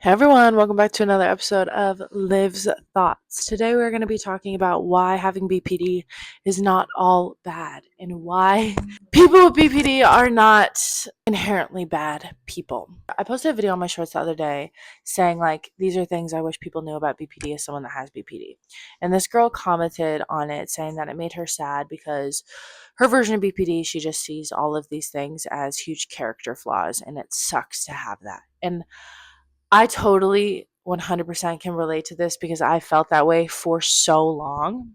Hey everyone, welcome back to another episode of Liv's Thoughts. Today we're going to be talking about why having BPD is not all bad and why people with BPD are not inherently bad people. I posted a video on my shorts the other day saying these are things I wish people knew about BPD as someone that has BPD. And this girl commented on it saying that it made her sad because her version of BPD, she just sees all of these things as huge character flaws and it sucks to have that. And I totally 100% can relate to this because I felt that way for so long.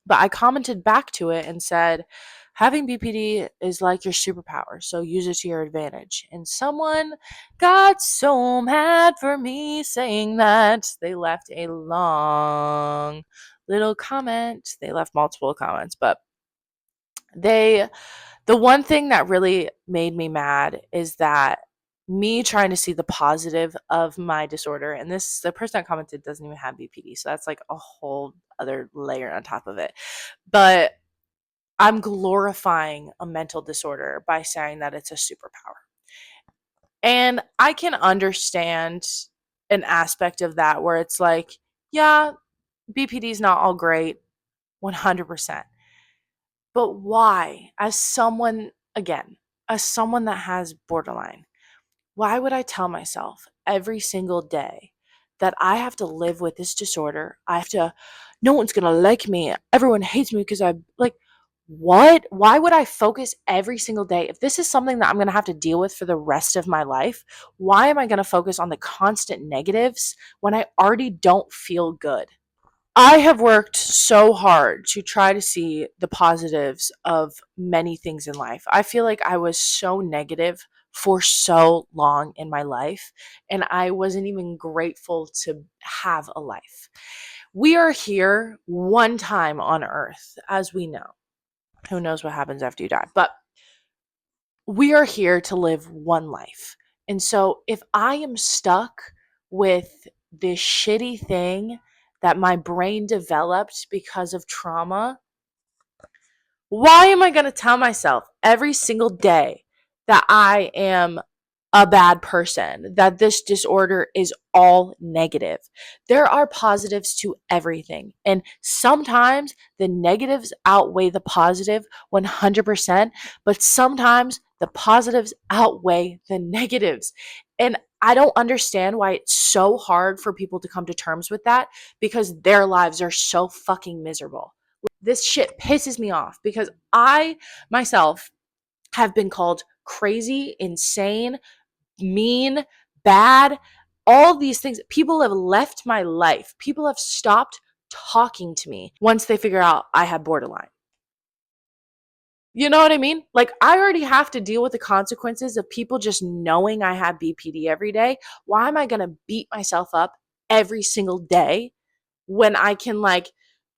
But I commented back to it and said, having BPD is like your superpower, so use it to your advantage. And someone got so mad for me saying that. They left a long little comment. They left multiple comments, but they the one thing that really made me mad is that me trying to see the positive of my disorder, and the person that commented doesn't even have BPD, so that's like a whole other layer on top of it. But I'm glorifying a mental disorder by saying that it's a superpower. And I can understand an aspect of that where it's like, yeah, BPD is not all great, 100%. But why? As someone that has borderline, why would I tell myself every single day that I have to live with this disorder? No one's going to like me. Everyone hates me because what? Why would I focus every single day? If this is something that I'm going to have to deal with for the rest of my life, why am I going to focus on the constant negatives when I already don't feel good? I have worked so hard to try to see the positives of many things in life. I feel like I was so negative for so long in my life, and I wasn't even grateful to have a life. We are here one time on earth, as we know. Who knows what happens after you die? But we are here to live one life. And so if I am stuck with this shitty thing that my brain developed because of trauma, why am I going to tell myself every single day that I am a bad person, that this disorder is all negative? There are positives to everything. And sometimes the negatives outweigh the positive 100%, but sometimes the positives outweigh the negatives. And I don't understand why it's so hard for people to come to terms with that because their lives are so fucking miserable. This shit pisses me off because I myself have been called crazy, insane, mean, bad, all these things. People have left my life. People have stopped talking to me once they figure out I have borderline. You know what I mean? Like, I already have to deal with the consequences of people just knowing I have BPD every day. Why am I going to beat myself up every single day when I can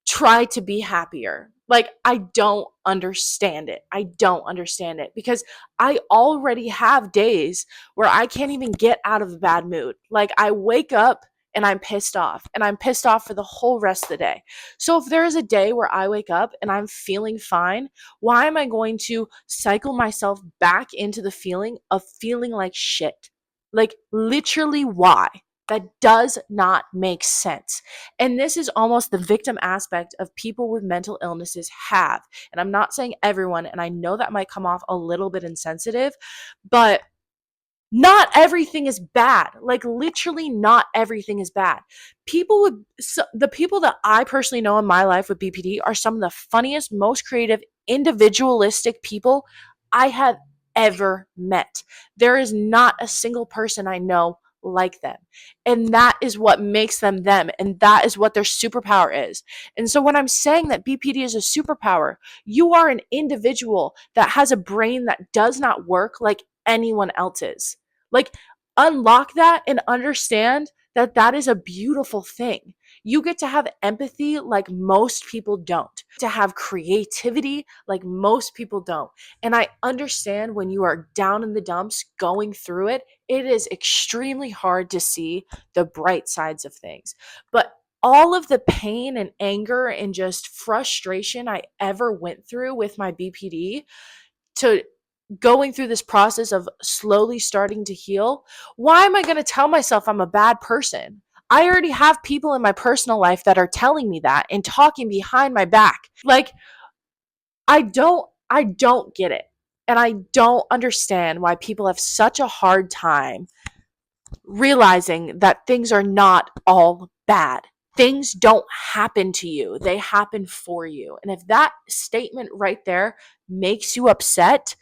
try to be happier? Like, I don't understand it. I don't understand it because I already have days where I can't even get out of a bad mood. Like, I wake up and I'm pissed off, and I'm pissed off for the whole rest of the day. So if there is a day where I wake up and I'm feeling fine, why am I going to cycle myself back into the feeling of feeling like shit? Like, literally, why? That does not make sense. And this is almost the victim aspect of people with mental illnesses have. And I'm not saying everyone, and I know that might come off a little bit insensitive, but not everything is bad. Like, literally, not everything is bad. The people that I personally know in my life with BPD are some of the funniest, most creative, individualistic people I have ever met. There is not a single person I know like them. And that is what makes them them. And that is what their superpower is. And so when I'm saying that BPD is a superpower, you are an individual that has a brain that does not work like anyone else's. Like, unlock that and understand that that is a beautiful thing. You get to have empathy like most people don't, to have creativity like most people don't. And I understand when you are down in the dumps going through it, it is extremely hard to see the bright sides of things. But all of the pain and anger and just frustration I ever went through with my BPD, to going through this process of slowly starting to heal, why am I going to tell myself I'm a bad person? I already have people in my personal life that are telling me that and talking behind my back. Like, I don't get it. And I don't understand why people have such a hard time realizing that things are not all bad. Things don't happen to you, they happen for you. And if that statement right there makes you upset,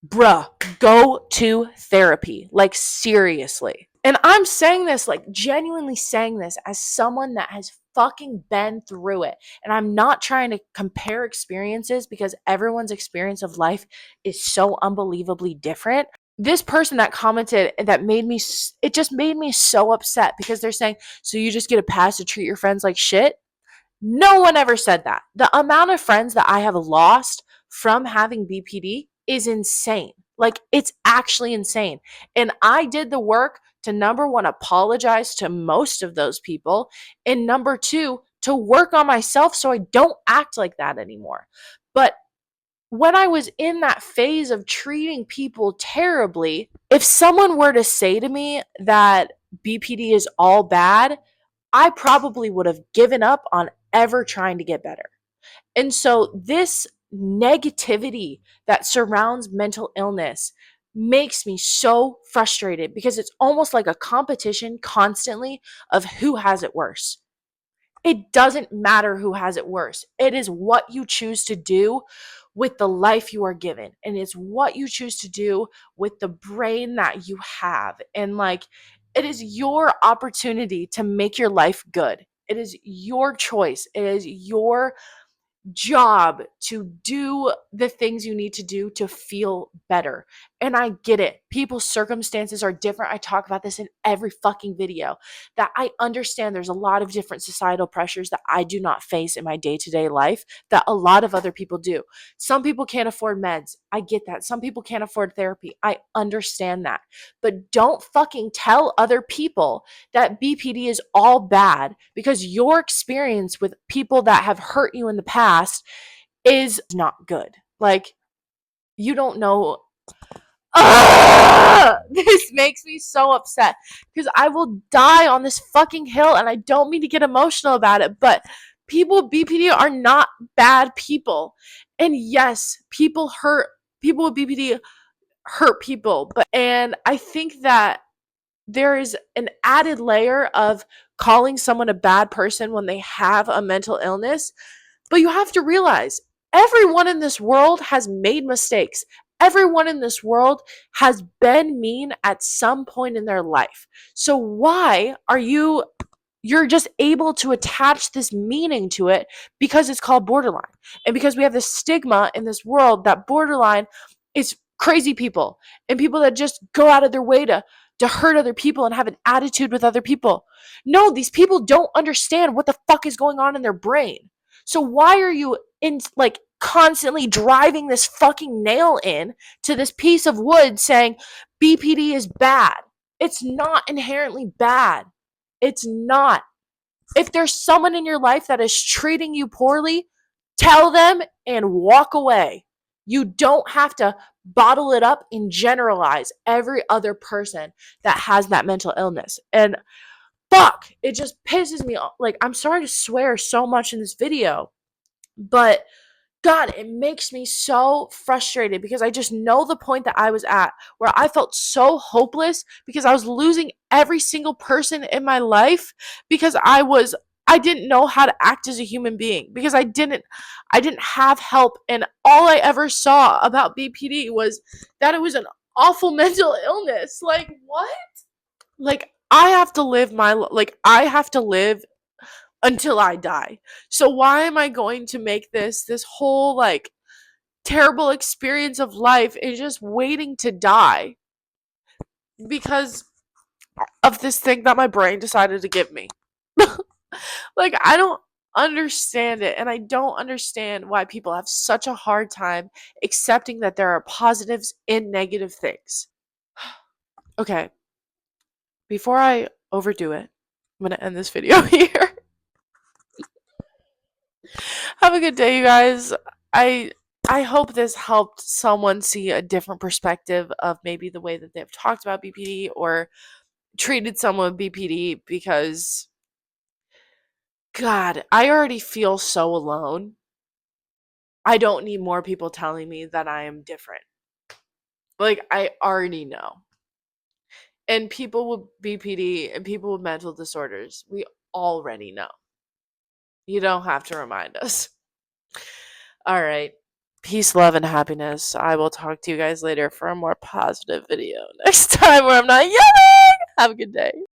bruh, go to therapy. Like, seriously. And I'm saying this, like, genuinely saying this as someone that has fucking been through it. And I'm not trying to compare experiences because everyone's experience of life is so unbelievably different. This person that commented that made me, it just made me so upset because they're saying, so you just get a pass to treat your friends like shit? No one ever said that. The amount of friends that I have lost from having BPD is insane. Like, it's actually insane. And I did the work to, number one, apologize to most of those people. And number two, to work on myself so I don't act like that anymore. But when I was in that phase of treating people terribly, if someone were to say to me that BPD is all bad, I probably would have given up on ever trying to get better. And so this negativity that surrounds mental illness makes me so frustrated because it's almost like a competition constantly of who has it worse. It doesn't matter who has it worse. It is what you choose to do with the life you are given. And it's what you choose to do with the brain that you have. And like, it is your opportunity to make your life good. It is your choice. It is your job to do the things you need to do to feel better. And I get it. People's circumstances are different. I talk about this in every fucking video. That I understand there's a lot of different societal pressures that I do not face in my day-to-day life that a lot of other people do. Some people can't afford meds. I get that. Some people can't afford therapy. I understand that. But don't fucking tell other people that BPD is all bad because your experience with people that have hurt you in the past is not good. Like, you don't know. This makes me so upset because I will die on this fucking hill and I don't mean to get emotional about it, but people with BPD are not bad people. And yes, people with BPD hurt people, and I think that there is an added layer of calling someone a bad person when they have a mental illness. But you have to realize everyone in this world has made mistakes. Everyone in this world has been mean at some point in their life. So why are you're just able to attach this meaning to it because it's called borderline. And because we have this stigma in this world that borderline is crazy people and people that just go out of their way to hurt other people and have an attitude with other people. No, these people don't understand what the fuck is going on in their brain. So why are you in like constantly driving this fucking nail in to this piece of wood saying BPD is bad? It's not inherently bad. It's not. If there's someone in your life that is treating you poorly, tell them and walk away. You don't have to bottle it up and generalize every other person that has that mental illness. And fuck, it just pisses me off. Like, I'm sorry to swear so much in this video, but God, it makes me so frustrated because I just know the point that I was at where I felt so hopeless because I was losing every single person in my life because I didn't know how to act as a human being because I didn't have help, and all I ever saw about BPD was that it was an awful mental illness. Like, what? Like, I have to live until I die. So why am I going to make this whole like terrible experience of life and just waiting to die because of this thing that my brain decided to give me? Like, I don't understand it, and I don't understand why people have such a hard time accepting that there are positives in negative things. Okay, before I overdo it, I'm going to end this video here. Have a good day, you guys. I I hope this helped someone see a different perspective of maybe the way that they've talked about BPD or treated someone with BPD, because God, I already feel so alone. I don't need more people telling me that I am different. Like, I already know. And people with BPD and people with mental disorders, we already know. You don't have to remind us. All right. Peace, love, and happiness. I will talk to you guys later for a more positive video next time where I'm not yelling. Have a good day.